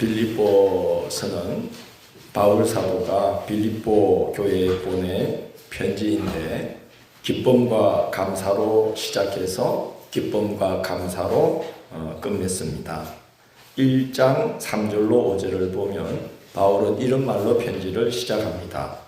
빌립보서는 바울 사도가 빌립보 교회에 보낸 편지인데 기쁨과 감사로 시작해서 기쁨과 감사로 끝맺습니다. 1장 3절로 5절을 보면 바울은 이런 말로 편지를 시작합니다.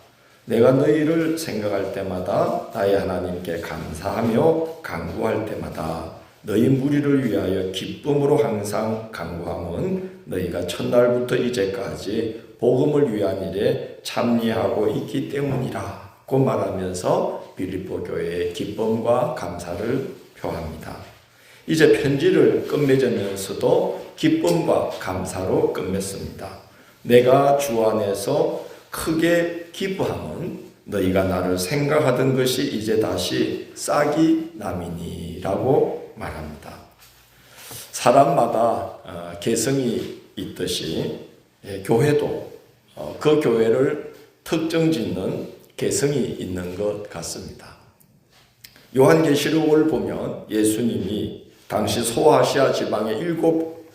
내가 너희를 생각할 때마다 나의 하나님께 감사하며 간구할 때마다 너희 무리를 위하여 기쁨으로 항상 간구함은 너희가 첫날부터 이제까지 복음을 위한 일에 참여하고 있기 때문이라 고 말하면서 빌립보 교회의 기쁨과 감사를 표합니다. 이제 편지를 끝맺으면서도 기쁨과 감사로 끝맺습니다. 내가 주 안에서 크게 기뻐함은 너희가 나를 생각하던 것이 이제 다시 싹이 남이니라고 말합니다. 사람마다 개성이 있듯이 교회도 그 교회를 특정 짓는 개성이 있는 것 같습니다. 요한계시록을 보면 예수님이 당시 소아시아 지방의 7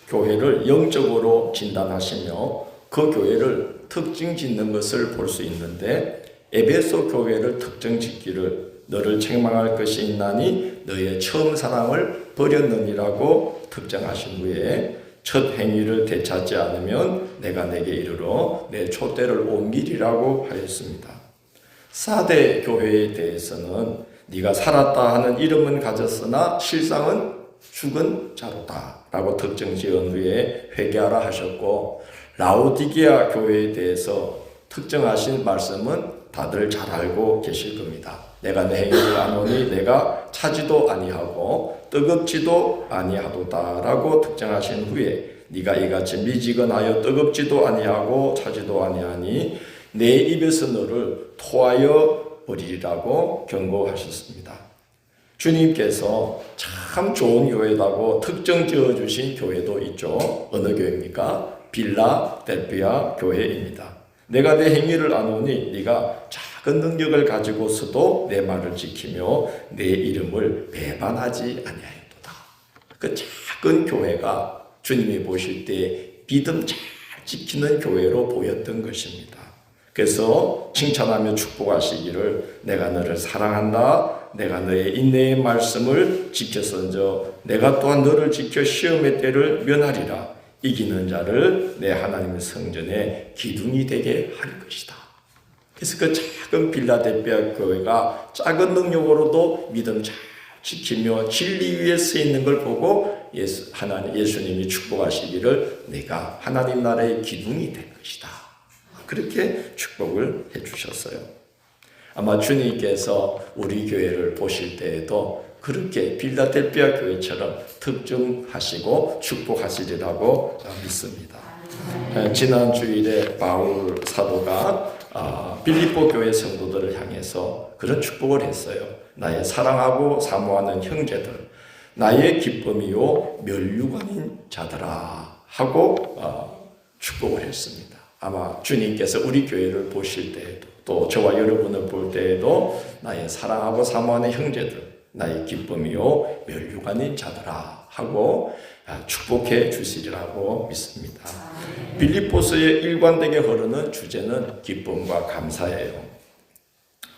교회를 영적으로 진단하시며 그 교회를 특징 짓는 것을 볼 수 있는데 에베소 교회를 특징 짓기를 너를 책망할 것이 있나니 너의 처음 사랑을 버렸느니라고 특정하신 후에 첫 행위를 되찾지 않으면 내가 내게 이르러 내 촛대를 옮기리라고 하였습니다. 사대 교회에 대해서는 네가 살았다 하는 이름은 가졌으나 실상은 죽은 자로다 라고 특정 지은 후에 회개하라 하셨고, 라오디게아 교회에 대해서 특정하신 말씀은 다들 잘 알고 계실 겁니다. 내가 내 행위를 아노니 내가 차지도 아니하고 뜨겁지도 아니하도다 라고 특정하신 후에 네가 이같이 미지근하여 뜨겁지도 아니하고 차지도 아니하니 내 입에서 너를 토하여 버리리라고 경고하셨습니다. 주님께서 참 좋은 교회라고 특정 지어주신 교회도 있죠. 어느 교회입니까? 빌라델피아 교회입니다. 내가 내 행위를 아노니 네가 작은 능력을 가지고서도 내 말을 지키며 내 이름을 배반하지 아니하였도다. 그 작은 교회가 주님이 보실 때 믿음 잘 지키는 교회로 보였던 것입니다. 그래서 칭찬하며 축복하시기를 내가 너를 사랑한다. 내가 너의 인내의 말씀을 지켰은저 내가 또한 너를 지켜 시험의 때를 면하리라. 이기는 자를 내 하나님의 성전에 기둥이 되게 할 것이다. 그래서 그 작은 빌라델피아 교회가 작은 능력으로도 믿음 잘 지키며 진리 위에 서 있는 걸 보고 예수님이 축복하시기를 내가 하나님 나라의 기둥이 될 것이다. 그렇게 축복을 해주셨어요. 아마 주님께서 우리 교회를 보실 때에도 그렇게 빌라델피아 교회처럼 특정하시고 축복하시리라고 믿습니다. 지난 주일에 바울 사도가 빌립보 교회 성도들을 향해서 그런 축복을 했어요. 나의 사랑하고 사모하는 형제들, 나의 기쁨이요 면류관인 자들아 하고 축복을 했습니다. 아마 주님께서 우리 교회를 보실 때에도 또 저와 여러분을 볼 때에도 나의 사랑하고 사모하는 형제들, 나의 기쁨이요 면류관인 자들아 하고 축복해 주시리라고 믿습니다. 빌립보서의 일관되게 흐르는 주제는 기쁨과 감사예요.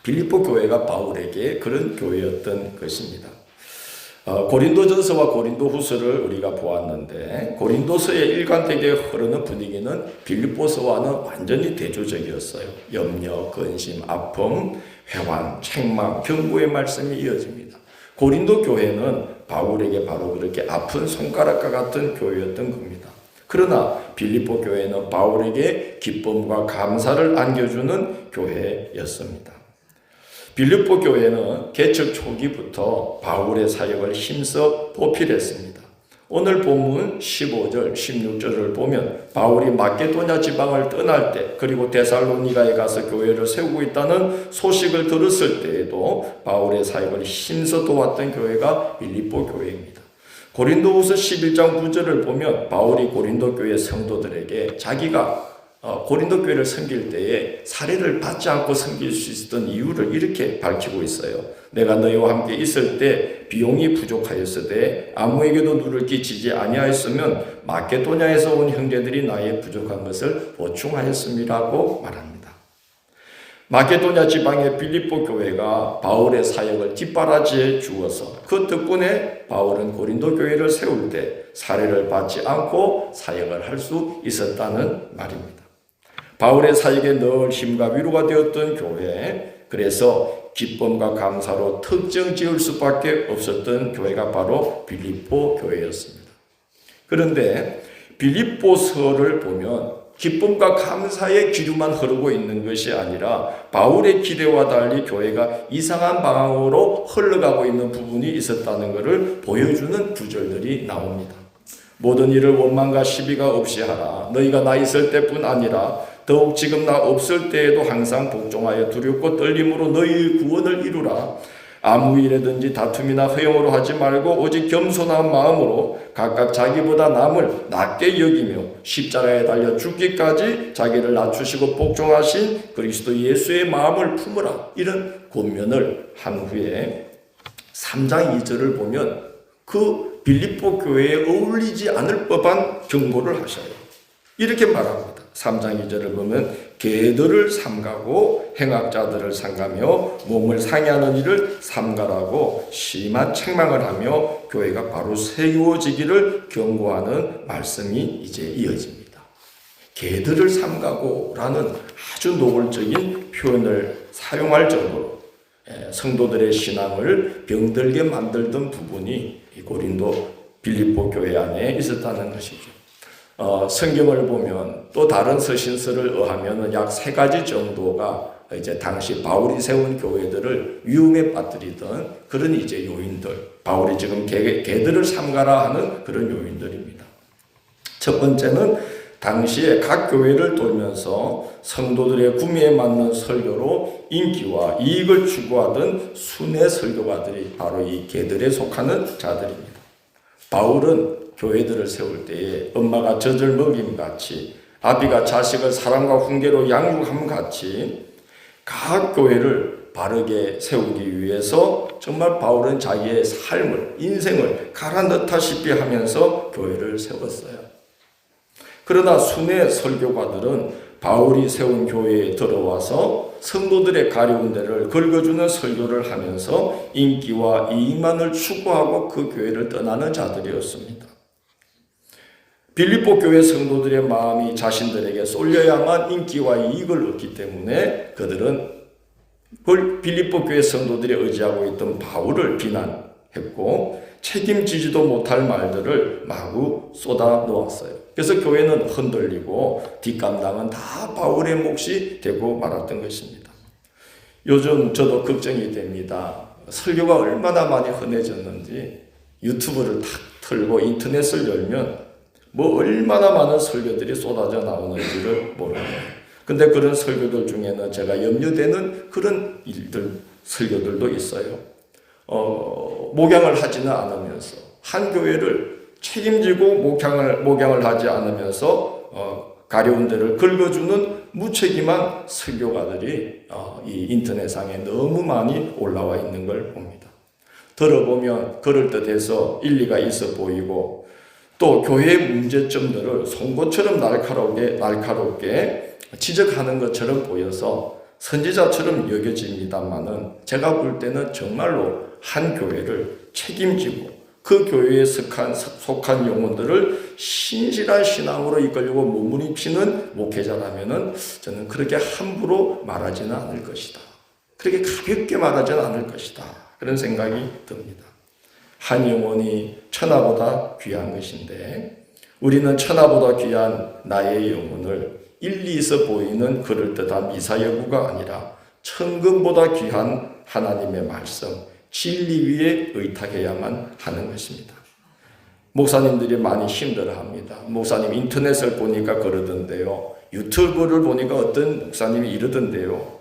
빌립보 교회가 바울에게 그런 교회였던 것입니다. 고린도전서와 고린도후서를 우리가 보았는데 고린도서의 일관되게 흐르는 분위기는 빌립보서와는 완전히 대조적이었어요. 염려, 근심, 아픔, 회환, 책망, 경고의 말씀이 이어집니다. 고린도 교회는 바울에게 바로 그렇게 아픈 손가락과 같은 교회였던 겁니다. 그러나 빌립보 교회는 바울에게 기쁨과 감사를 안겨주는 교회였습니다. 빌립보 교회는 개척 초기부터 바울의 사역을 힘써 보필했습니다. 오늘 본문 15절, 16절을 보면 바울이 마게도냐 지방을 떠날 때 그리고 데살로니가에 가서 교회를 세우고 있다는 소식을 들었을 때에도 바울의 사역을 힘써 도왔던 교회가 빌립보 교회입니다. 고린도후서 11장 9절을 보면 바울이 고린도 교회 성도들에게 자기가 고린도 교회를 섬길 때에 사례를 받지 않고 섬길 수 있었던 이유를 이렇게 밝히고 있어요. 내가 너희와 함께 있을 때 비용이 부족하였으되 아무에게도 누를 끼치지 아니하였으면 마케도냐에서 온 형제들이 나의 부족한 것을 보충하였음이라고 말합니다. 마케도냐 지방의 빌립보 교회가 바울의 사역을 뒷바라지해 주어서 그 덕분에 바울은 고린도 교회를 세울 때 사례를 받지 않고 사역을 할 수 있었다는 말입니다. 바울의 사역에 늘 힘과 위로가 되었던 교회, 그래서 기쁨과 감사로 특정 지을 수밖에 없었던 교회가 바로 빌립보 교회였습니다. 그런데 빌립보서를 보면 기쁨과 감사의 기류만 흐르고 있는 것이 아니라 바울의 기대와 달리 교회가 이상한 방향으로 흘러가고 있는 부분이 있었다는 것을 보여주는 구절들이 나옵니다. 모든 일을 원망과 시비가 없이 하라. 너희가 나 있을 때뿐 아니라 더욱 지금 나 없을 때에도 항상 복종하여 두렵고 떨림으로 너희의 구원을 이루라. 아무 일에든지 다툼이나 허용으로 하지 말고 오직 겸손한 마음으로 각각 자기보다 남을 낮게 여기며 십자가에 달려 죽기까지 자기를 낮추시고 복종하신 그리스도 예수의 마음을 품으라. 이런 권면을 한 후에 3장 2절을 보면 그 빌립보 교회에 어울리지 않을 법한 경고를 하셔요. 이렇게 말합니다. 3장 2절을 보면 개들을 삼가고 행악자들을 삼가며 몸을 상해하는 일을 삼가라고 심한 책망을 하며 교회가 바로 세워지기를 경고하는 말씀이 이제 이어집니다. 개들을 삼가고 라는 아주 노골적인 표현을 사용할 정도로 성도들의 신앙을 병들게 만들던 부분이 고린도 빌립보 교회 안에 있었다는 것이죠. 성경을 보면 또 다른 서신서를 의하면 약 3가지 정도가 이제 당시 바울이 세운 교회들을 위험에 빠뜨리던 그런 이제 요인들, 바울이 지금 개들을 삼가라 하는 그런 요인들입니다. 첫 번째는 당시에 각 교회를 돌면서 성도들의 구미에 맞는 설교로 인기와 이익을 추구하던 순회 설교가들이 바로 이 개들에 속하는 자들입니다. 바울은 교회들을 세울 때에 엄마가 젖을 먹임같이 아비가 자식을 사랑과 훈계로 양육함같이 각 교회를 바르게 세우기 위해서 정말 바울은 자기의 삶을, 인생을 가라앉다시피 하면서 교회를 세웠어요. 그러나 순회 설교가들은 바울이 세운 교회에 들어와서 성도들의 가려운 데를 긁어주는 설교를 하면서 인기와 이익만을 추구하고 그 교회를 떠나는 자들이었습니다. 빌립보 교회 성도들의 마음이 자신들에게 쏠려야만 인기와 이익을 얻기 때문에 그들은 빌립보 교회 성도들이 의지하고 있던 바울을 비난했고 책임지지도 못할 말들을 마구 쏟아 놓았어요. 그래서 교회는 흔들리고 뒷감당은 다 바울의 몫이 되고 말았던 것입니다. 요즘 저도 걱정이 됩니다. 설교가 얼마나 많이 흔해졌는지 유튜브를 탁 틀고 인터넷을 열면 얼마나 많은 설교들이 쏟아져 나오는지를 모릅니다. 근데 그런 설교들 중에는 제가 염려되는 그런 설교들도 있어요. 목양을 하지는 않으면서 한 교회를 책임지고 목양을 하지 않으면서 가려운 데를 긁어주는 무책임한 설교가들이 이 인터넷상에 너무 많이 올라와 있는 걸 봅니다. 들어보면 그럴듯해서 일리가 있어 보이고 또 교회의 문제점들을 송곳처럼 날카롭게 지적하는 것처럼 보여서 선지자처럼 여겨집니다만은 제가 볼 때는 정말로 한 교회를 책임지고 그 교회에 속한 영혼들을 신실한 신앙으로 이끌려고 몸부림치는 목회자라면은 저는 그렇게 함부로 말하지는 않을 것이다. 그렇게 가볍게 말하지는 않을 것이다. 그런 생각이 듭니다. 한 영혼이 천하보다 귀한 것인데 우리는 천하보다 귀한 나의 영혼을 일리 있어 보이는 그럴듯한 미사여구가 아니라 천금보다 귀한 하나님의 말씀, 진리 위에 의탁해야만 하는 것입니다. 목사님들이 많이 힘들어합니다. 목사님 인터넷을 보니까 그러던데요. 유튜브를 보니까 어떤 목사님이 이러던데요.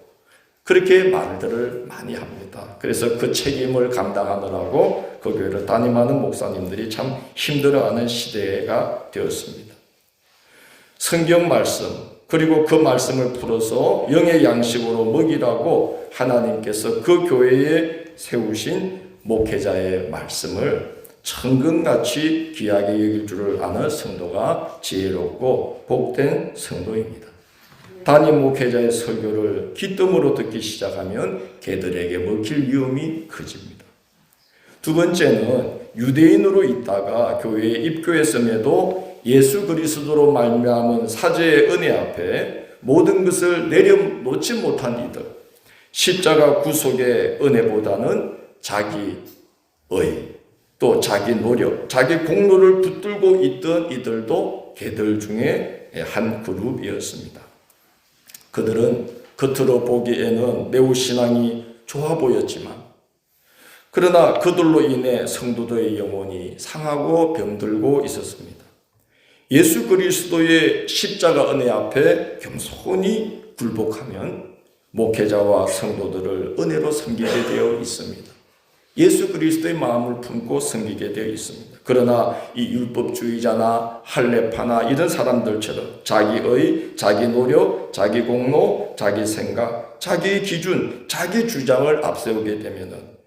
그렇게 말들을 많이 합니다. 그래서 그 책임을 감당하느라고 그 교회를 담임하는 목사님들이 참 힘들어하는 시대가 되었습니다. 성경 말씀, 그리고 그 말씀을 풀어서 영의 양식으로 먹이라고 하나님께서 그 교회에 세우신 목회자의 말씀을 천금같이 귀하게 여길 줄을 아는 성도가 지혜롭고 복된 성도입니다. 담임 목회자의 설교를 귀뜸으로 듣기 시작하면 걔들에게 먹힐 위험이 커집니다. 두 번째는 유대인으로 있다가 교회에 입교했음에도 예수 그리스도로 말미암은 사죄의 은혜 앞에 모든 것을 내려놓지 못한 이들, 십자가 구속의 은혜보다는 자기의 또 자기 노력, 자기 공로를 붙들고 있던 이들도 걔들 중에 한 그룹이었습니다. 그들은 겉으로 보기에는 매우 신앙이 좋아 보였지만 그러나 그들로 인해 성도들의 영혼이 상하고 병들고 있었습니다. 예수 그리스도의 십자가 은혜 앞에 겸손히 굴복하면 목회자와 성도들을 은혜로 섬기게 되어 있습니다. 예수 그리스도의 마음을 품고 섬기게 되어 있습니다. 그러나 이 율법주의자나 할례파나 이런 사람들처럼 자기 노력, 자기 공로, 자기 생각, 자기 기준, 자기 주장을 앞세우게 되면은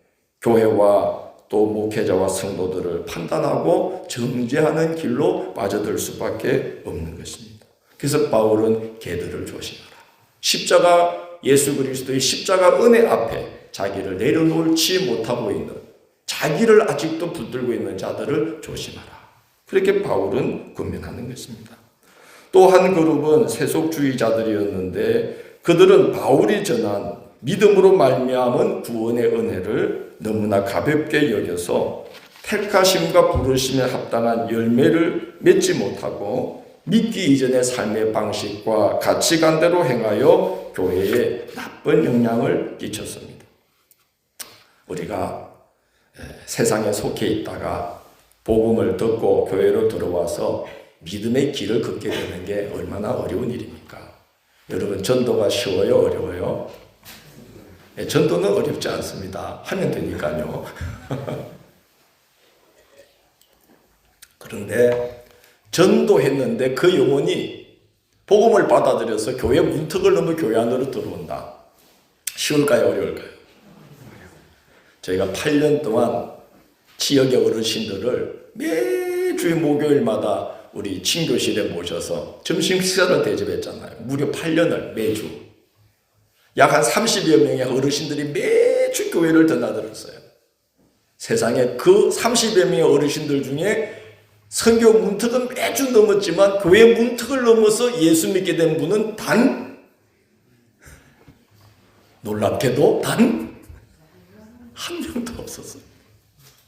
교회와 또 목회자와 성도들을 판단하고 정죄하는 길로 빠져들 수밖에 없는 것입니다. 그래서 바울은 걔들을 조심하라. 예수 그리스도의 십자가 은혜 앞에 자기를 내려놓지 못하고 있는, 자기를 아직도 붙들고 있는 자들을 조심하라. 그렇게 바울은 권면하는 것입니다. 또 한 그룹은 세속주의자들이었는데 그들은 바울이 전한 믿음으로 말미암은 구원의 은혜를 너무나 가볍게 여겨서 택하심과 부르심에 합당한 열매를 맺지 못하고 믿기 이전의 삶의 방식과 가치관대로 행하여 교회에 나쁜 영향을 끼쳤습니다. 우리가 세상에 속해 있다가 복음을 듣고 교회로 들어와서 믿음의 길을 걷게 되는 게 얼마나 어려운 일입니까? 여러분, 전도가 쉬워요? 어려워요? 전도는 어렵지 않습니다. 하면 되니까요. 그런데 전도했는데 그 영혼이 복음을 받아들여서 교회 문턱을 넘어 교회 안으로 들어온다. 쉬울까요? 어려울까요? 저희가 8년 동안 지역의 어르신들을 매주 목요일마다 우리 친교실에 모셔서 점심 식사를 대접했잖아요. 무려 8년을 매주. 약 한 30여 명의 어르신들이 매주 교회를 드나들었어요. 세상에 그 30여 명의 어르신들 중에 선교 문턱은 매주 넘었지만 교회 문턱을 넘어서 예수 믿게 된 분은 놀랍게도 단 한 명도 없었어요.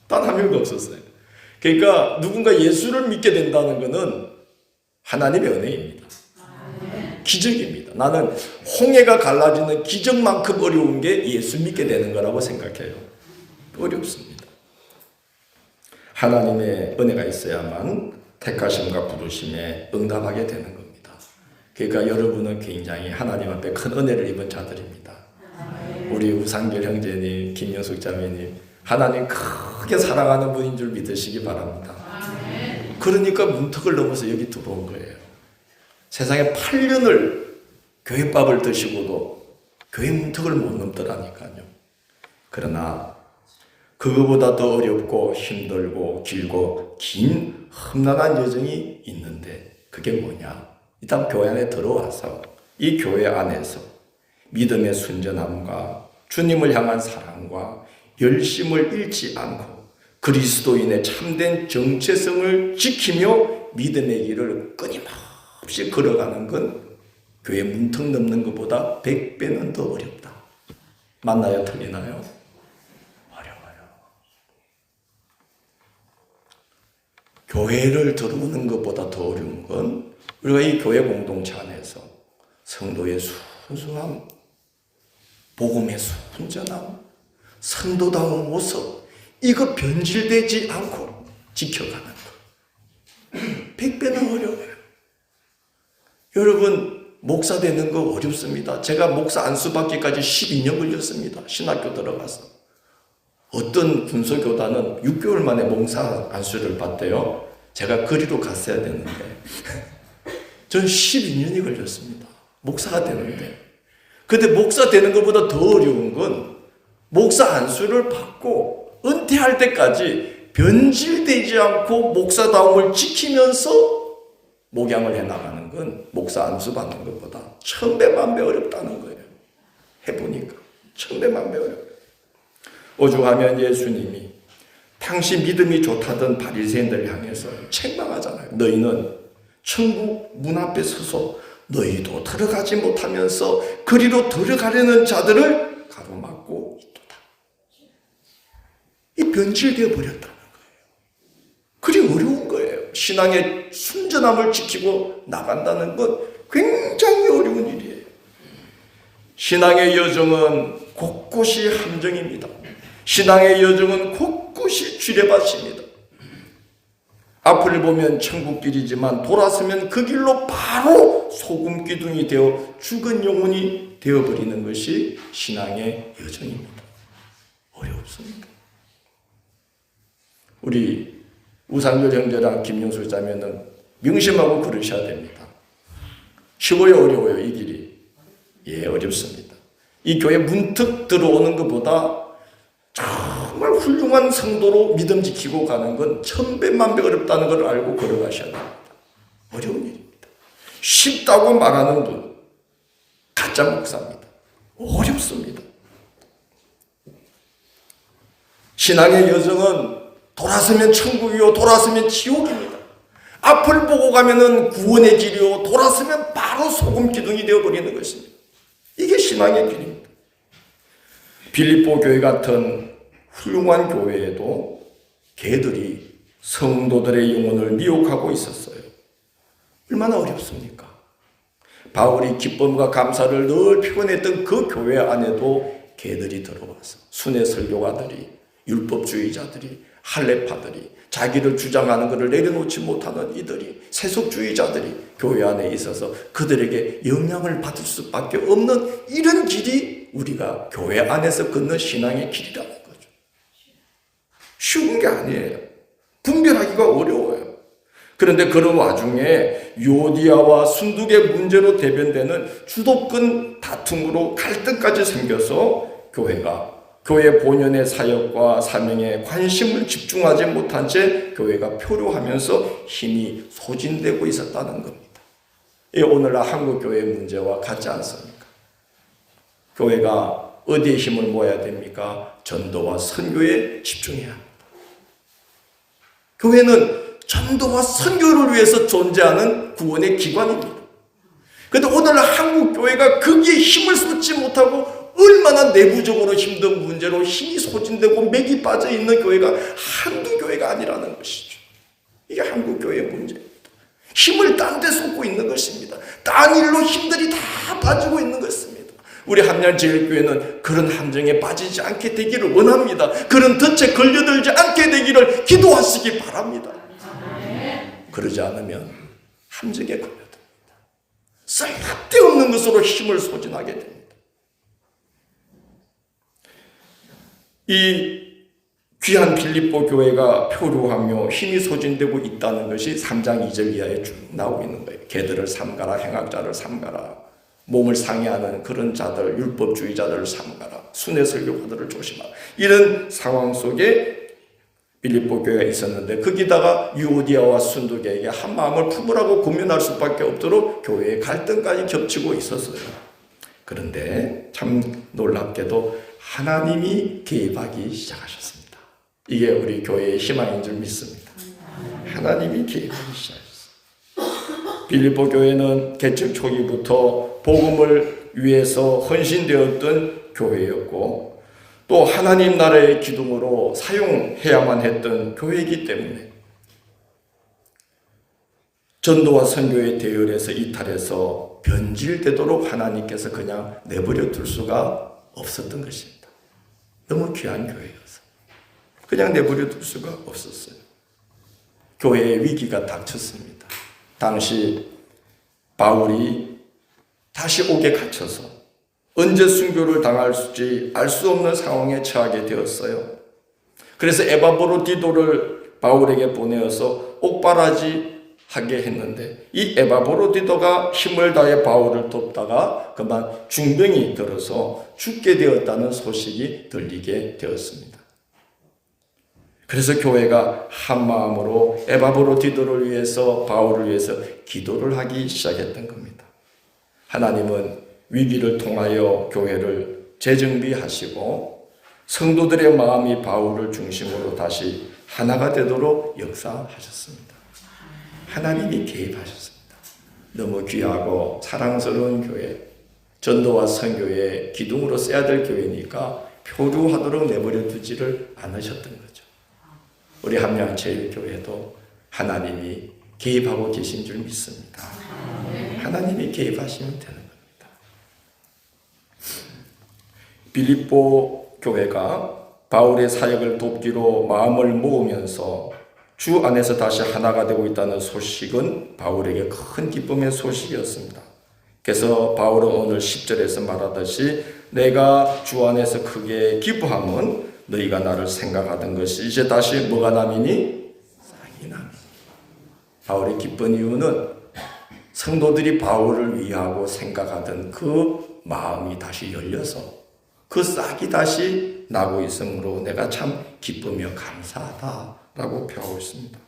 단 한 명도 없었어요. 그러니까 누군가 예수를 믿게 된다는 것은 하나님의 은혜입니다. 기적입니다. 나는 홍해가 갈라지는 기적만큼 어려운 게 예수 믿게 되는 거라고 생각해요. 어렵습니다. 하나님의 은혜가 있어야만 택하심과 부르심에 응답하게 되는 겁니다. 그러니까 여러분은 굉장히 하나님 앞에 큰 은혜를 입은 자들입니다. 우리 우상결 형제님, 김영숙 자매님, 하나님 크게 사랑하는 분인 줄 믿으시기 바랍니다. 그러니까 문턱을 넘어서 여기 들어온 거예요. 세상에 8년을 교회밥을 드시고도 교회 문턱을 못 넘더라니까요. 그러나 그거보다 더 어렵고 힘들고 길고 긴 험난한 여정이 있는데 그게 뭐냐? 일단 교회 안에 들어와서 이 교회 안에서 믿음의 순전함과 주님을 향한 사랑과 열심을 잃지 않고 그리스도인의 참된 정체성을 지키며 믿음의 길을 끊임없이 걸어가는 건 교회 문턱 넘는 것보다 100배는 더 어렵다. 맞나요? 틀리나요? 어려워요. 교회를 들어오는 것보다 더 어려운 건 우리가 이 교회 공동체 안에서 성도의 순수함, 복음의 순전함, 성도다운 모습, 이거 변질되지 않고 지켜가는 것. 100배는 어려워요. 여러분, 목사 되는 거 어렵습니다. 제가 목사 안수 받기까지 12년 걸렸습니다. 신학교 들어가서. 어떤 군소교단은 6개월 만에 목사 안수를 받대요. 제가 그리로 갔어야 되는데 전 12년이 걸렸습니다. 목사가 되는데. 근데 목사 되는 것보다 더 어려운 건 목사 안수를 받고 은퇴할 때까지 변질되지 않고 목사다움을 지키면서 목양을 해나가는 건 목사 안수 받는 것보다 1000배, 1000배 어렵다는 거예요. 해보니까 1000배, 1000배 어려워요. 오죽하면 예수님이 당시 믿음이 좋다던 바리새인들을 향해서 책망하잖아요. 너희는 천국 문 앞에 서서 너희도 들어가지 못하면서 그리로 들어가려는 자들을 가로막고 있도다. 이 변질되어 버렸다는 거예요. 그리 어려운 거예요. 신앙의 순전함을 지키고 나간다는 건 굉장히 어려운 일이에요. 신앙의 여정은 곳곳이 함정입니다. 신앙의 여정은 곳곳이 지뢰밭입니다. 앞을 보면 천국길이지만 돌아서면 그 길로 바로 소금 기둥이 되어 죽은 영혼이 되어버리는 것이 신앙의 여정입니다. 어렵습니다. 우리 우상열 형제랑 김영수 자매는 명심하고 걸으셔야 됩니다. 쉬워요, 어려워요, 이 길이? 예, 어렵습니다. 이 교회 문득 들어오는 것보다 정말 훌륭한 성도로 믿음 지키고 가는 건 1000배, 1000배 어렵다는 걸 알고 걸어가셔야 됩니다. 어려운 일입니다. 쉽다고 말하는 분, 가짜 목사입니다. 어렵습니다. 신앙의 여정은 돌아서면 천국이요, 돌아서면 지옥입니다. 앞을 보고 가면은 구원의 길이요, 돌아서면 바로 소금 기둥이 되어버리는 것입니다. 이게 신앙의 길입니다. 빌립보 교회 같은 훌륭한 교회에도 개들이 성도들의 영혼을 미혹하고 있었어요. 얼마나 어렵습니까? 바울이 기쁨과 감사를 늘 표현했던 그 교회 안에도 개들이 들어와서 순회 설교가들이, 율법주의자들이, 할례파들이, 자기를 주장하는 것을 내려놓지 못하는 이들이, 세속주의자들이 교회 안에 있어서 그들에게 영향을 받을 수밖에 없는 이런 길이 우리가 교회 안에서 걷는 신앙의 길이라는 거죠. 쉬운 게 아니에요. 분별하기가 어려워요. 그런데 그런 와중에 유오디아와 순두계 문제로 대변되는 주도권 다툼으로 갈등까지 생겨서 교회 본연의 사역과 사명에 관심을 집중하지 못한 채 교회가 표류하면서 힘이 소진되고 있었다는 겁니다. 이 오늘날 한국교회의 문제와 같지 않습니까? 교회가 어디에 힘을 모아야 됩니까? 전도와 선교에 집중해야 합니다. 교회는 전도와 선교를 위해서 존재하는 구원의 기관입니다. 그런데 오늘날 한국교회가 거기에 힘을 쏟지 못하고 얼마나 내부적으로 힘든 문제로 힘이 소진되고 맥이 빠져있는 교회가 한두 교회가 아니라는 것이죠. 이게 한국교회의 문제입니다. 힘을 딴 데 쏟고 있는 것입니다. 딴 일로 힘들이 다 빠지고 있는 것입니다. 우리 함양제일교회는 그런 함정에 빠지지 않게 되기를 원합니다. 그런 덫에 걸려들지 않게 되기를 기도하시기 바랍니다. 그러지 않으면 함정에 걸려듭니다. 쓸데없는 것으로 힘을 소진하게 됩니다. 이 귀한 빌립보 교회가 표류하며 힘이 소진되고 있다는 것이 3장 2절 이하에 쭉 나오고 있는 거예요. 개들을 삼가라, 행악자를 삼가라, 몸을 상해하는 그런 자들, 율법주의자들을 삼가라, 순회 설교가들을 조심하라. 이런 상황 속에 빌립보 교회가 있었는데 거기다가 유오디아와 순두계에게 한 마음을 품으라고 권면할 수밖에 없도록 교회의 갈등까지 겹치고 있었어요. 그런데 참 놀랍게도 하나님이 개입하기 시작하셨습니다. 이게 우리 교회의 희망인 줄 믿습니다. 하나님이 개입하기 시작했어요. 빌립보 교회는 개척 초기부터 복음을 위해서 헌신되었던 교회였고 또 하나님 나라의 기둥으로 사용해야만 했던 교회이기 때문에 전도와 선교의 대열에서 이탈해서 변질되도록 하나님께서 그냥 내버려 둘 수가 없었던 것입니다. 너무 귀한 교회여서 그냥 내버려 둘 수가 없었어요. 교회의 위기가 닥쳤습니다. 당시 바울이 다시 옥에 갇혀서 언제 순교를 당할지 알 수 없는 상황에 처하게 되었어요. 그래서 에바브로디도를 바울에게 보내어서 옥바라지 하게 했는데 이 에바브로디도가 힘을 다해 바울을 돕다가 그만 중병이 들어서 죽게 되었다는 소식이 들리게 되었습니다. 그래서 교회가 한 마음으로 에바브로디도를 위해서 바울을 위해서 기도를 하기 시작했던 겁니다. 하나님은 위기를 통하여 교회를 재정비하시고 성도들의 마음이 바울을 중심으로 다시 하나가 되도록 역사하셨습니다. 하나님이 개입하셨습니다. 너무 귀하고 사랑스러운 교회, 전도와 선교의 기둥으로 써야 될 교회니까 표류하도록 내버려 두지를 않으셨던 거죠. 우리 함양제일교회도 하나님이 개입하고 계신 줄 믿습니다. 하나님이 개입하시면 되는 겁니다. 빌립보 교회가 바울의 사역을 돕기로 마음을 모으면서 주 안에서 다시 하나가 되고 있다는 소식은 바울에게 큰 기쁨의 소식이었습니다. 그래서 바울은 오늘 10절에서 말하듯이 내가 주 안에서 크게 기뻐함은 너희가 나를 생각하던 것이 이제 다시 뭐가 남이니? 싹이 남이니. 바울이 기쁜 이유는 성도들이 바울을 위하고 생각하던 그 마음이 다시 열려서 그 싹이 다시 나고 있으므로 내가 참 기쁘며 감사하다라고 표하고 있습니다.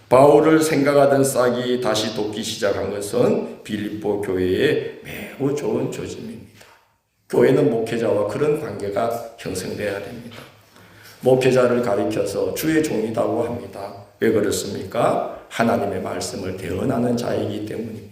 바울을 생각하던 싹이 다시 돋기 시작한 것은 빌립보 교회의 매우 좋은 조짐입니다. 교회는 목회자와 그런 관계가 형성돼야 됩니다. 목회자를 가리켜서 주의 종이라고 합니다. 왜 그렇습니까? 하나님의 말씀을 대언하는 자이기 때문입니다.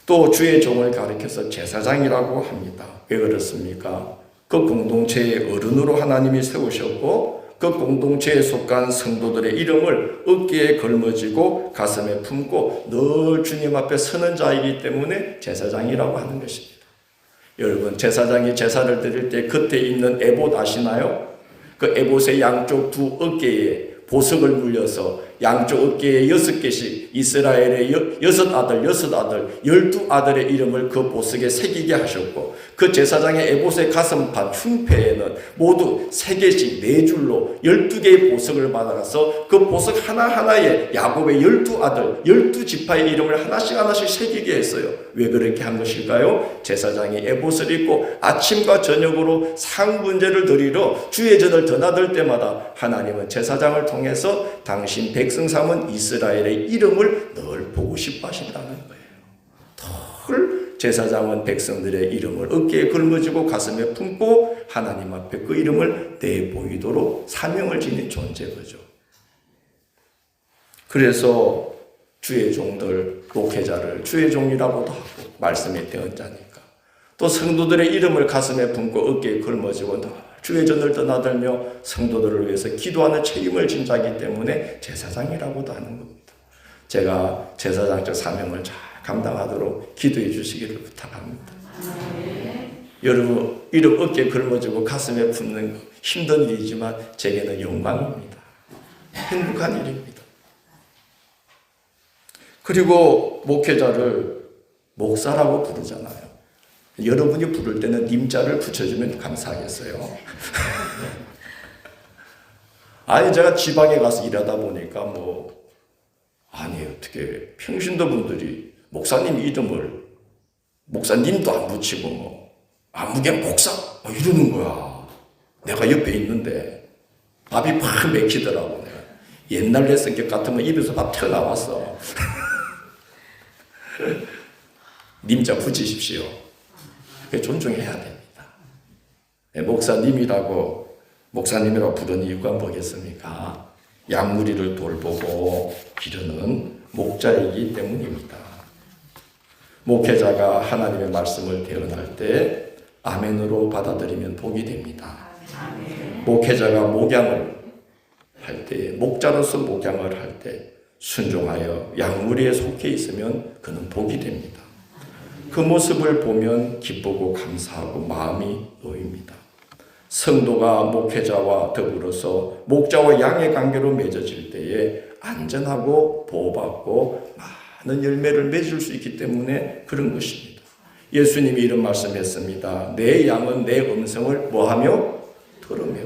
또 주의 종을 가리켜서 제사장이라고 합니다. 왜 그렇습니까? 그 공동체의 어른으로 하나님이 세우셨고 그 공동체에 속한 성도들의 이름을 어깨에 걸머쥐고 가슴에 품고 늘 주님 앞에 서는 자이기 때문에 제사장이라고 하는 것입니다. 여러분, 제사장이 제사를 드릴 때 겉에 있는 에봇 아시나요? 그 에봇의 양쪽 두 어깨에 보석을 물려서 양쪽 어깨에 6개씩 이스라엘의 6아들 12아들의 이름을 그 보석에 새기게 하셨고 그 제사장의 에봇의 가슴판 흉패에는 모두 3개씩 4줄로 12개의 보석을 받아가서 그 보석 하나하나에 야곱의 12아들 12지파의 이름을 하나씩 새기게 했어요. 왜 그렇게 한 것일까요? 제사장이 에봇을 입고 아침과 저녁으로 상분제를 드리러 주의 전을 드나들 때마다 하나님은 제사장을 통해서 당신 백성 삼은 이스라엘의 이름을 늘 보고 싶어 하신다는 거예요. 늘 제사장은 백성들의 이름을 어깨에 걸머쥐고 가슴에 품고 하나님 앞에 그 이름을 내보이도록 사명을 지닌 존재거죠. 그래서 주의 종들, 목회자를 주의 종이라고도 하고 말씀의 대언자니까 또 성도들의 이름을 가슴에 품고 어깨에 걸머쥐고 주의 전을 떠나들며 성도들을 위해서 기도하는 책임을 진 자이기 때문에 제사장이라고도 하는 겁니다. 제가 제사장적 사명을 잘 감당하도록 기도해 주시기를 부탁합니다. 여러분, 이름 어깨에 걸머쥐고 가슴에 품는 거 힘든 일이지만 제게는 영광입니다. 행복한 일입니다. 그리고 목회자를 목사라고 부르잖아요. 여러분이 부를 때는 님자를 붙여주면 감사하겠어요. 아니 제가 지방에 가서 일하다 보니까 아니 어떻게 평신도 분들이 목사님 이름을 목사님도 안 붙이고 아무개 목사 이러는 거야. 내가 옆에 있는데 밥이 팍 맥히더라고. 내가 옛날 내 성격 같으면 입에서 밥 튀어나왔어. 님자 붙이십시오. 존중해야 됩니다. 목사님이라고 부르는 이유가 뭐겠습니까? 양무리를 돌보고 기르는 목자이기 때문입니다. 목회자가 하나님의 말씀을 대언할 때 아멘으로 받아들이면 복이 됩니다. 목회자가 목양을 할 때, 목자로서 목양을 할 때 순종하여 양무리에 속해 있으면 그는 복이 됩니다. 그 모습을 보면 기쁘고 감사하고 마음이 놓입니다. 성도가 목회자와 더불어서 목자와 양의 관계로 맺어질 때에 안전하고 보호받고 많은 열매를 맺을 수 있기 때문에 그런 것입니다. 예수님이 이런 말씀했습니다. 내 양은 내 음성을 뭐하며? 들으며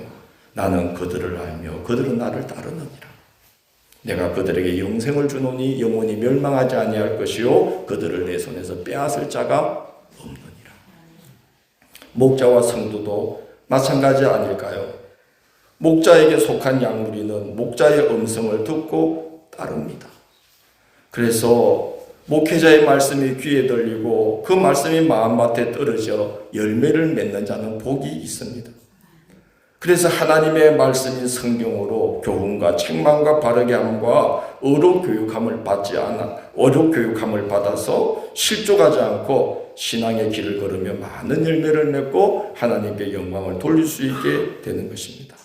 나는 그들을 알며 그들은 나를 따르느니라. 내가 그들에게 영생을 주노니 영원히 멸망하지 아니할 것이요 그들을 내 손에서 빼앗을 자가 없느니라. 목자와 성도도 마찬가지 아닐까요? 목자에게 속한 양무리는 목자의 음성을 듣고 따릅니다. 그래서 목회자의 말씀이 귀에 들리고 그 말씀이 마음밭에 떨어져 열매를 맺는 자는 복이 있습니다. 그래서 하나님의 말씀인 성경으로 교훈과 책망과 바르게 함과 어록 교육함을 받아서 실족하지 않고 신앙의 길을 걸으며 많은 열매를 맺고 하나님께 영광을 돌릴 수 있게 되는 것입니다.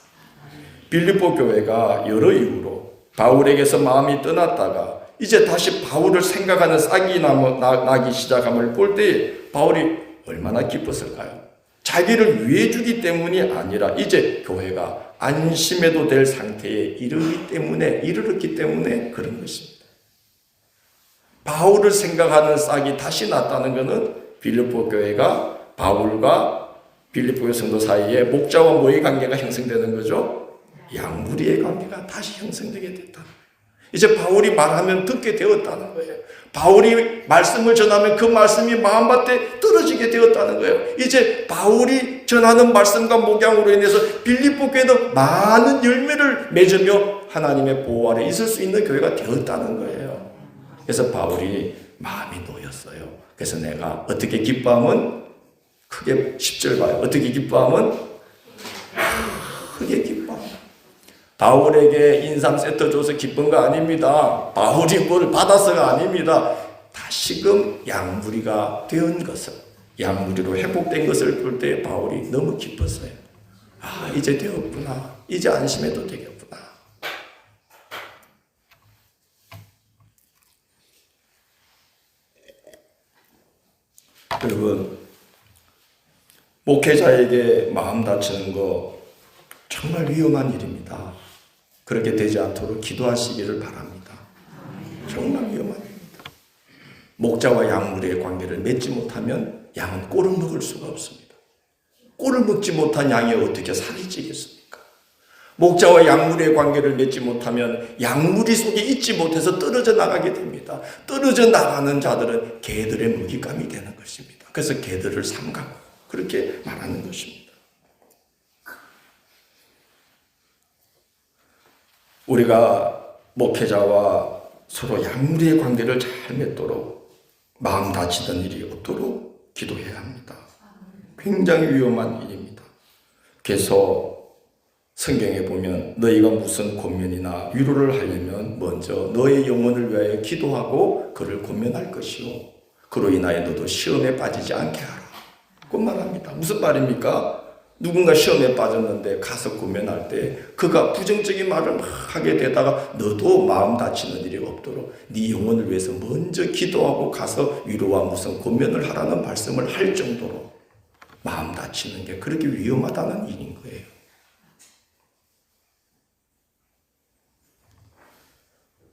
빌립보 교회가 여러 이유로 바울에게서 마음이 떠났다가 이제 다시 바울을 생각하는 싹이 나기 시작함을 볼 때 바울이 얼마나 기뻤을까요? 자기를 위해 주기 때문이 아니라 이제 교회가 안심해도 될 상태에 이르렀기 때문에 그런 것입니다. 바울을 생각하는 싹이 다시 났다는 것은 빌립보 교회가 바울과 빌립보 성도 사이에 목자와 뭐의 관계가 형성되는 거죠? 양무리의 관계가 다시 형성되게 됐다. 이제 바울이 말하면 듣게 되었다는 거예요. 바울이 말씀을 전하면 그 말씀이 마음밭에 떨어지게 되었다는 거예요. 이제 바울이 전하는 말씀과 목양으로 인해서 빌립보 교회도 많은 열매를 맺으며 하나님의 보호 아래 있을 수 있는 교회가 되었다는 거예요. 그래서 바울이 마음이 놓였어요. 그래서 내가 어떻게 기뻐하면 크게 10절 봐요. 어떻게 기뻐하면 크게 기뻐. 바울에게 인삼 세트 줘서 기쁜 거 아닙니다. 바울이 뭘 받아서가 아닙니다. 다시금 양무리가 된 것을, 양무리로 회복된 것을 볼 때 바울이 너무 기뻤어요. 아, 이제 되었구나. 이제 안심해도 되겠구나. 여러분, 목회자에게 마음 다치는 거 정말 위험한 일입니다. 그렇게 되지 않도록 기도하시기를 바랍니다. 정말 위험한 일입니다. 목자와 양무리의 관계를 맺지 못하면 양은 꼴을 먹을 수가 없습니다. 꼴을 먹지 못한 양이 어떻게 살이 찌겠습니까? 목자와 양무리의 관계를 맺지 못하면 양무리 속에 있지 못해서 떨어져 나가게 됩니다. 떨어져 나가는 자들은 개들의 먹잇감이 되는 것입니다. 그래서 개들을 삼가고 그렇게 말하는 것입니다. 우리가 목회자와 서로 양무리의 관계를 잘 맺도록 마음 다치던 일이 없도록 기도해야 합니다. 굉장히 위험한 일입니다. 그래서 성경에 보면 너희가 무슨 권면이나 위로를 하려면 먼저 너의 영혼을 위하여 기도하고 그를 권면할 것이요 그로 인하여 너도 시험에 빠지지 않게 하라. 그 말합니다. 무슨 말입니까? 누군가 시험에 빠졌는데 가서 권면할 때 그가 부정적인 말을 막 하게 되다가 너도 마음 다치는 일이 없도록 네 영혼을 위해서 먼저 기도하고 가서 위로와 무슨 권면을 하라는 말씀을 할 정도로 마음 다치는 게 그렇게 위험하다는 일인 거예요.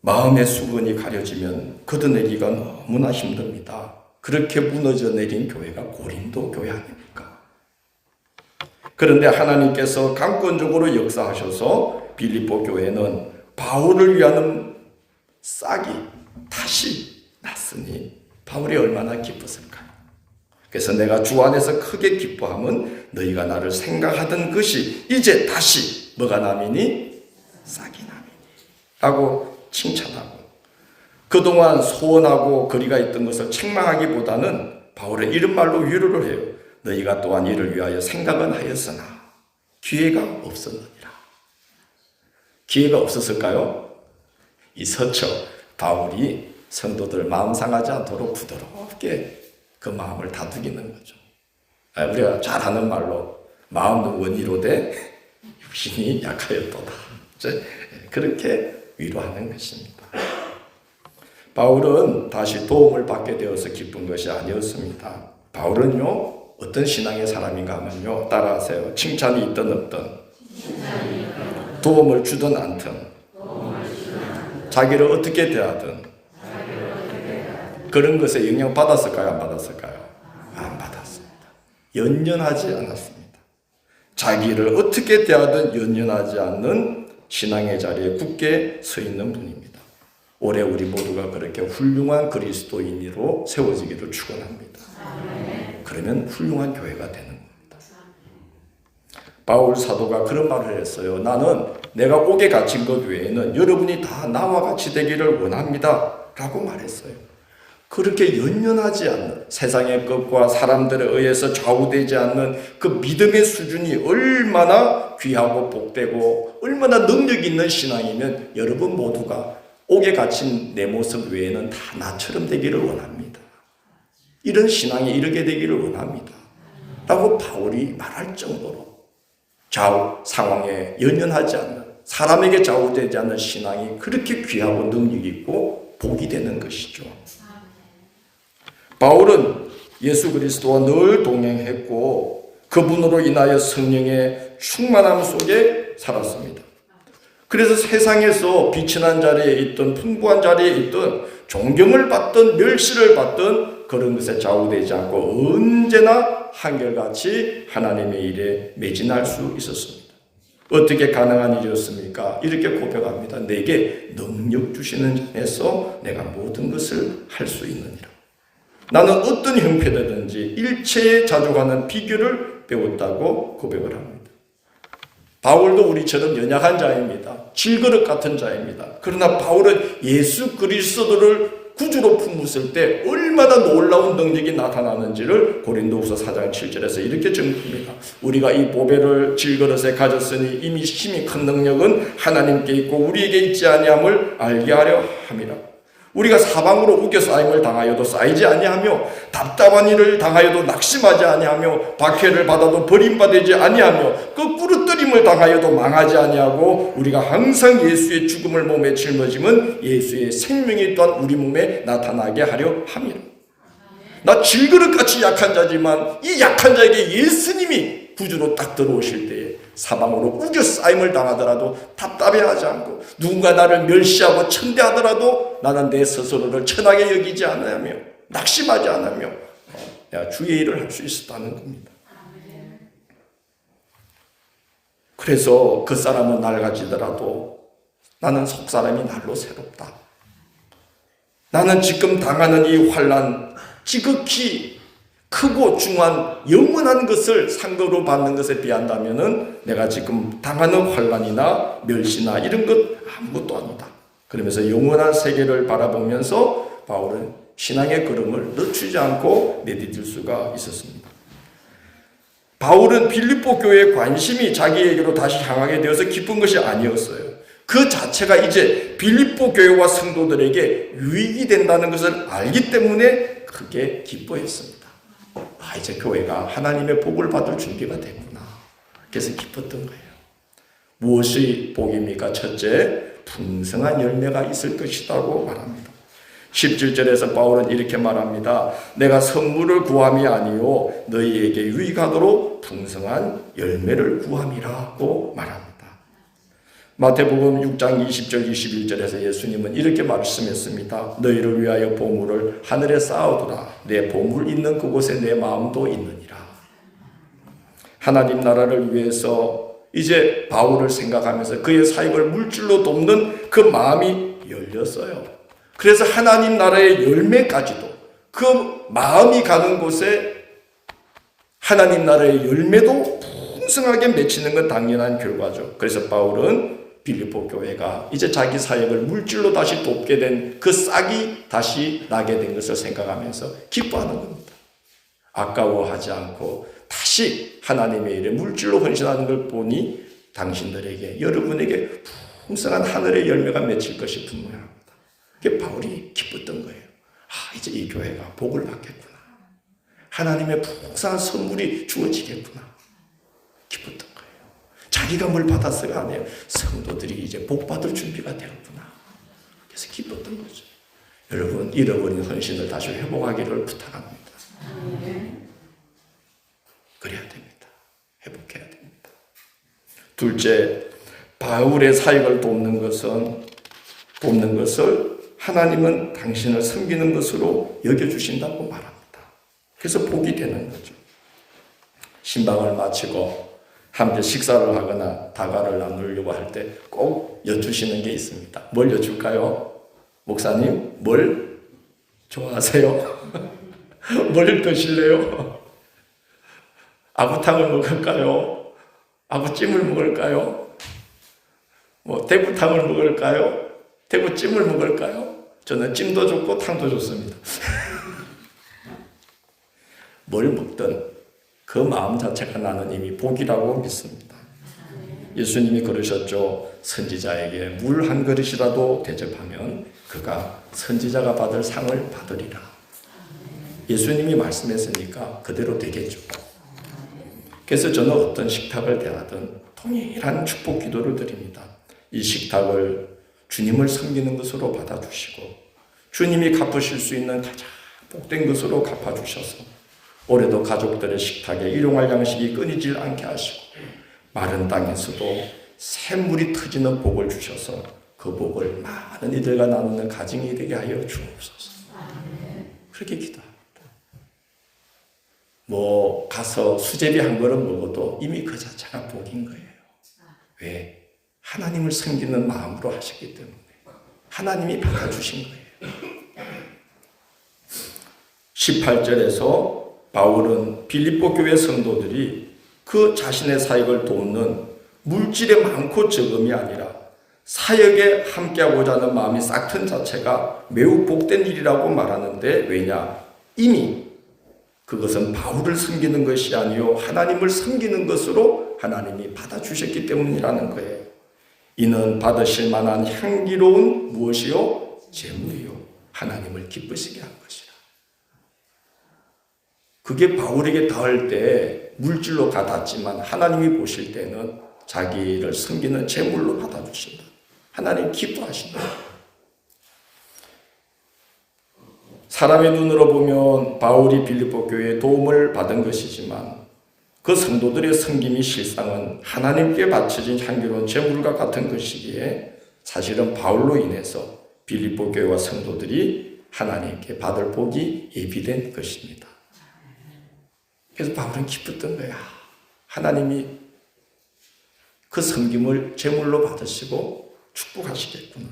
마음의 수건이 가려지면 걷어내기가 너무나 힘듭니다. 그렇게 무너져 내린 교회가 고린도 교회 아닙니까? 그런데 하나님께서 강권적으로 역사하셔서 빌립보 교회는 바울을 위하는 싹이 다시 났으니 바울이 얼마나 기뻤을까요? 그래서 내가 주 안에서 크게 기뻐함은 너희가 나를 생각하던 것이 이제 다시 뭐가 남이니? 싹이 남이니 라고 칭찬하고 그동안 소원하고 거리가 있던 것을 책망하기보다는 바울은 이런 말로 위로를 해요. 너희가 또한 이를 위하여 생각은 하였으나 기회가 없었느니라. 기회가 없었을까요? 이 서처 바울이 성도들 마음 상하지 않도록 부드럽게 그 마음을 다독이는 거죠. 우리가 잘 하는 말로 마음은 원이로되 육신이 약하였도다. 그렇게 위로하는 것입니다. 바울은 다시 도움을 받게 되어서 기쁜 것이 아니었습니다. 바울은요 어떤 신앙의 사람인가 하면요 따라하세요. 칭찬이 있든 없든 도움을 주든 않든 자기를 어떻게 대하든 그런 것에 영향 받았을까요? 안 받았을까요? 안 받았습니다. 연연하지 않았습니다. 자기를 어떻게 대하든 연연하지 않는 신앙의 자리에 굳게 서 있는 분입니다. 올해 우리 모두가 그렇게 훌륭한 그리스도인으로 세워지기를 축원합니다. 그러면 훌륭한 교회가 되는 겁니다. 바울 사도가 그런 말을 했어요. 나는 내가 옥에 갇힌 것 외에는 여러분이 다 나와 같이 되기를 원합니다 라고 말했어요. 그렇게 연연하지 않는, 세상의 것과 사람들에 의해서 좌우되지 않는 그 믿음의 수준이 얼마나 귀하고 복되고 얼마나 능력 있는 신앙이면 여러분 모두가 옥에 갇힌 내 모습 외에는 다 나처럼 되기를 원합니다. 이런 신앙에 이르게 되기를 원합니다 라고 바울이 말할 정도로 좌우 상황에 연연하지 않는, 사람에게 좌우되지 않는 신앙이 그렇게 귀하고 능력 있고 복이 되는 것이죠. 바울은 예수 그리스도와 늘 동행했고 그분으로 인하여 성령의 충만함 속에 살았습니다. 그래서 세상에서 빛이 난 자리에 있던, 풍부한 자리에 있던, 존경을 받던, 멸시를 받던 그런 것에 좌우되지 않고 언제나 한결같이 하나님의 일에 매진할 수 있었습니다. 어떻게 가능한 일이었습니까? 이렇게 고백합니다. 내게 능력 주시는 에서 내가 모든 것을 할 수 있느니라. 나는 어떤 형편이든지 일체에 자족하는 비결을 배웠다고 고백을 합니다. 바울도 우리처럼 연약한 자입니다. 질그릇 같은 자입니다. 그러나 바울은 예수 그리스도를 구주로 품었을 때 얼마나 놀라운 능력이 나타나는지를 고린도후서 4장 7절에서 이렇게 증거합니다. 우리가 이 보배를 질그릇에 가졌으니 이미 심히 큰 능력은 하나님께 있고 우리에게 있지 아니함을 알게 하려 함이라. 우리가 사방으로 우겨 쌓임을 당하여도 쌓이지 아니하며 답답한 일을 당하여도 낙심하지 아니하며 박해를 받아도 버림받지 아니하며 거꾸로 뜨림을 당하여도 망하지 아니하고 우리가 항상 예수의 죽음을 몸에 짊어짐은 예수의 생명이 또한 우리 몸에 나타나게 하려 함이라. 나 질그릇같이 약한 자지만 이 약한 자에게 예수님이 구주로 딱 들어오실 때에 사방으로 우겨 쌓임을 당하더라도 답답해하지 않고 누군가 나를 멸시하고 천대하더라도 나는 내 스스로를 천하게 여기지 않으며 낙심하지 않으며 내가 주의 일을 할 수 있었다는 겁니다. 그래서 그 사람은 낡아지더라도 나는 속사람이 날로 새롭다. 나는 지금 당하는 이 환난 지극히 크고 중한 영원한 것을 상급으로 받는 것에 비한다면은 내가 지금 당하는 환난이나 멸시나 이런 것 아무것도 아니다. 그러면서 영원한 세계를 바라보면서 바울은 신앙의 걸음을 늦추지 않고 내디딜 수가 있었습니다. 바울은 빌립보 교회의 관심이 자기에게로 다시 향하게 되어서 기쁜 것이 아니었어요. 그 자체가 이제 빌립보 교회와 성도들에게 유익이 된다는 것을 알기 때문에 크게 기뻐했습니다. 이제 교회가 하나님의 복을 받을 준비가 됐구나. 그래서 기뻤던 거예요. 무엇이 복입니까? 첫째, 풍성한 열매가 있을 것이라고 말합니다. 17절에서 바울은 이렇게 말합니다. 내가 선물을 구함이 아니요 너희에게 유익하도록 풍성한 열매를 구함이라고 말합니다. 마태복음 6장 20절 21절에서 예수님은 이렇게 말씀했습니다. 너희를 위하여 보물을 하늘에 쌓아두라. 내 보물 있는 그곳에 내 마음도 있느니라. 하나님 나라를 위해서 이제 바울을 생각하면서 그의 사역을 물질로 돕는 그 마음이 열렸어요. 그래서 하나님 나라의 열매까지도 그 마음이 가는 곳에 하나님 나라의 열매도 풍성하게 맺히는 건 당연한 결과죠. 그래서 바울은 빌립보 교회가 이제 자기 사역을 물질로 다시 돕게 된 그 싹이 다시 나게 된 것을 생각하면서 기뻐하는 겁니다. 아까워하지 않고 다시 하나님의 일에 물질로 헌신하는 걸 보니 당신들에게, 여러분에게 풍성한 하늘의 열매가 맺힐 것이 분명합니다. 그게 바울이 기뻤던 거예요. 이제 이 교회가 복을 받겠구나. 하나님의 풍성한 선물이 주어지겠구나. 기뻤던 거예요. 자기가 뭘 받았어가 아니에요. 성도들이 이제 복 받을 준비가 되었구나. 그래서 기뻤던 거죠. 여러분, 잃어버린 헌신을 다시 회복하기를 부탁합니다. 그래야 됩니다. 회복해야 됩니다. 둘째, 바울의 사역을 돕는 것을 하나님은 당신을 섬기는 것으로 여겨주신다고 말합니다. 그래서 복이 되는 거죠. 신방을 마치고 함께 식사를 하거나 다가를 나누려고 할 때 꼭 여쭈시는 게 있습니다. 뭘 여쭐까요? 목사님, 뭘 좋아하세요? 뭘 드실래요? 아구탕을 먹을까요? 아구찜을 먹을까요? 대구탕을 먹을까요? 대구찜을 먹을까요? 저는 찜도 좋고 탕도 좋습니다. 뭘 먹든 그 마음 자체가 나는 이미 복이라고 믿습니다. 예수님이 그러셨죠. 선지자에게 물 한 그릇이라도 대접하면 그가 선지자가 받을 상을 받으리라. 예수님이 말씀했으니까 그대로 되겠죠. 그래서 저는 어떤 식탁을 대하든 동일한 축복 기도를 드립니다. 이 식탁을 주님을 섬기는 것으로 받아주시고 주님이 갚으실 수 있는 가장 복된 것으로 갚아주셔서 올해도 가족들의 식탁에 일용할 양식이 끊이질 않게 하시고 마른 땅에서도 샘물이 터지는 복을 주셔서 그 복을 많은 이들과 나누는 가정이 되게 하여 주옵소서. 그렇게 기도합니다. 가서 수제비 한 그릇 먹어도 이미 그 자체가 복인 거예요. 왜? 하나님을 섬기는 마음으로 하셨기 때문에 하나님이 받아주신 거예요. 18절에서 바울은 빌립보 교회 성도들이 그 자신의 사역을 돕는 물질의 많고 적음이 아니라 사역에 함께하고자 하는 마음이 싹튼 자체가 매우 복된 일이라고 말하는데 왜냐? 이미 그것은 바울을 섬기는 것이 아니요 하나님을 섬기는 것으로 하나님이 받아주셨기 때문이라는 거예요. 이는 받으실 만한 향기로운 무엇이요? 재물이요. 하나님을 기쁘시게 한 것이라. 그게 바울에게 닿을 때 물질로 가닿지만 하나님이 보실 때는 자기를 섬기는 재물로 받아주신다. 하나님 기뻐하신다. 사람의 눈으로 보면 바울이 빌립보 교회에 도움을 받은 것이지만 그 성도들의 섬김이 실상은 하나님께 바쳐진 향기로운 제물과 같은 것이기에 사실은 바울로 인해서 빌립보 교회와 성도들이 하나님께 받을 복이 예비된 것입니다. 그래서 바울은 기뻤던 거야. 하나님이 그 섬김을 제물로 받으시고 축복하시겠구나.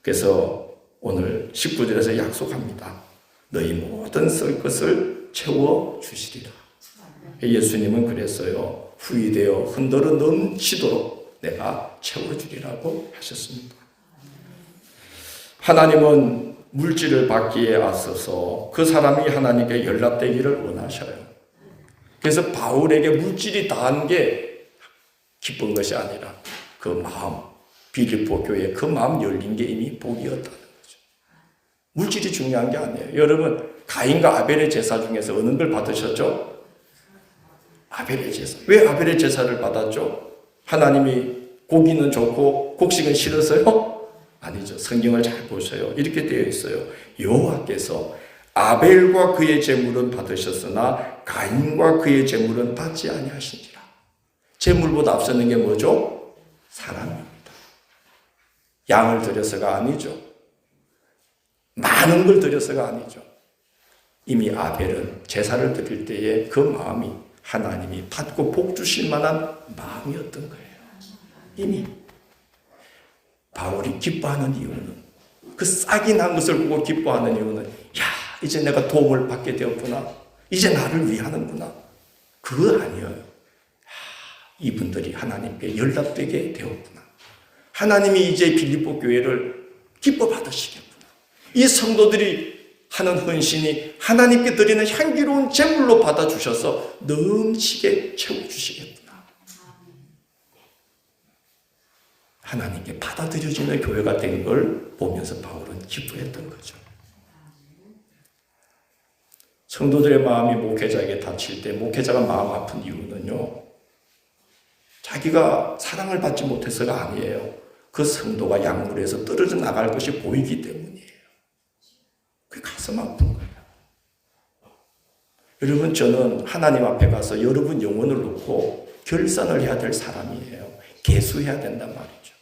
그래서 오늘 19절에서 약속합니다. 너희 모든 쓸 것을 채워주시리라. 예수님은 그랬어요. 후이되어 흔들어 넘치도록 내가 채워주리라고 하셨습니다. 하나님은 물질을 받기에 앞서서 그 사람이 하나님께 연락되기를 원하셔요. 그래서 바울에게 물질이 닿은 게 기쁜 것이 아니라 그 마음, 빌립보 교회 그 마음 열린 게 이미 복이었다는 거죠. 물질이 중요한 게 아니에요. 여러분, 가인과 아벨의 제사 중에서 어느 걸 받으셨죠? 아벨의 제사. 왜 아벨의 제사를 받았죠? 하나님이 고기는 좋고 곡식은 싫었어요? 아니죠. 성경을 잘 보세요. 이렇게 되어 있어요. 여호와께서 아벨과 그의 제물은 받으셨으나 가인과 그의 제물은 받지 아니하시니라. 제물보다 앞서는 게 뭐죠? 사랑입니다. 양을 드려서가 아니죠. 많은 걸 드려서가 아니죠. 이미 아벨은 제사를 드릴 때에 그 마음이 하나님이 받고 복 주실 만한 마음이었던 거예요. 이미 바울이 기뻐하는 이유는 그 싹이 난 것을 보고 기뻐하는 이유는 이제 내가 도움을 받게 되었구나. 이제 나를 위하는구나. 그거 아니에요. 이분들이 하나님께 연락되게 되었구나. 하나님이 이제 빌립보 교회를 기뻐 받으시겠구나. 이 성도들이 하는 헌신이 하나님께 드리는 향기로운 제물로 받아주셔서 넘치게 채워주시겠구나. 하나님께 받아들여지는 교회가 된 걸 보면서 바울은 기뻐했던 거죠. 성도들의 마음이 목회자에게 닫힐 때 목회자가 마음 아픈 이유는요, 자기가 사랑을 받지 못해서가 아니에요. 그 성도가 약물에서 떨어져 나갈 것이 보이기 때문이에요. 그게 가슴 아픈 거예요. 여러분, 저는 하나님 앞에 가서 여러분 영혼을 놓고 결산을 해야 될 사람이에요. 계수해야 된단 말이죠.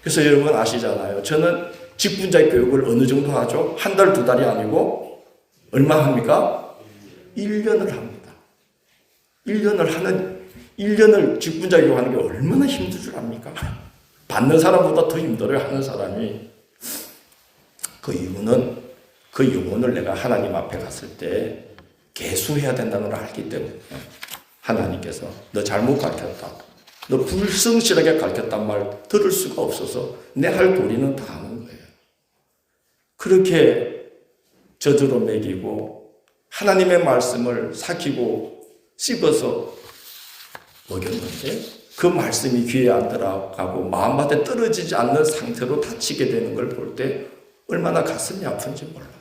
그래서 여러분 아시잖아요. 저는 직분자 교육을 어느 정도 하죠? 한 달, 두 달이 아니고 얼마 합니까? 1년을 합니다. 1년을 하는 1년을 직분자 교육하는 게 얼마나 힘들 줄 압니까? 받는 사람보다 더 힘들어요, 하는 사람이. 그 이유는 그 영혼을 내가 하나님 앞에 갔을 때 계수해야 된다는 걸 알기 때문에 하나님께서 너 잘못 가르쳤다, 너 불성실하게 가르쳤단 말 들을 수가 없어서 내 할 도리는 다 하는 거예요. 그렇게 저주로 먹이고 하나님의 말씀을 삭히고 씹어서 먹였는데 그 말씀이 귀에 안 들어가고 마음밭에 떨어지지 않는 상태로 다치게 되는 걸 볼 때 얼마나 가슴이 아픈지 몰라요.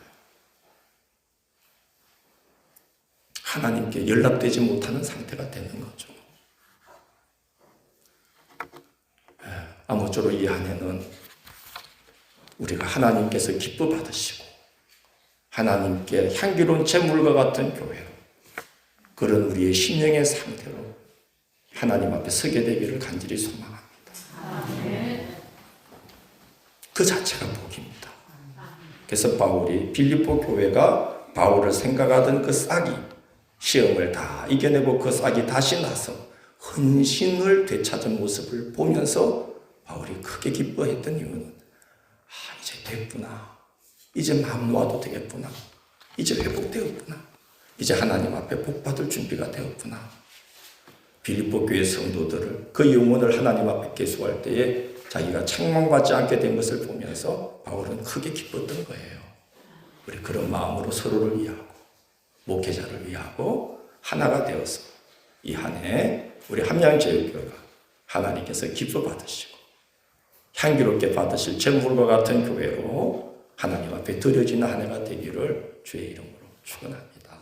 하나님께 연락되지 못하는 상태가 되는 거죠. 아무쪼록 이 안에는 우리가 하나님께서 기뻐 받으시고 하나님께 향기로운 제물과 같은 교회로, 그런 우리의 심령의 상태로 하나님 앞에 서게 되기를 간절히 소망합니다. 그 자체가 복입니다. 그래서 바울이 빌립보 교회가 바울을 생각하던 그 싹이 시험을 다 이겨내고 그 싹이 다시 나서 헌신을 되찾은 모습을 보면서 바울이 크게 기뻐했던 이유는 이제 됐구나, 이제 마음 놓아도 되겠구나, 이제 회복되었구나, 이제 하나님 앞에 복받을 준비가 되었구나. 빌립보 교회 성도들을, 그 영혼을 하나님 앞에 계수할 때에 자기가 책망받지 않게 된 것을 보면서 바울은 크게 기뻤던 거예요. 우리 그런 마음으로 서로를 위하고 목회자를 위하고 하나가 되어서 이 한 해 우리 함양제일교회가 하나님께서 기뻐 받으시고 향기롭게 받으실 제물과 같은 교회로 하나님 앞에 드려지는 한 해가 되기를 주의 이름으로 축원합니다.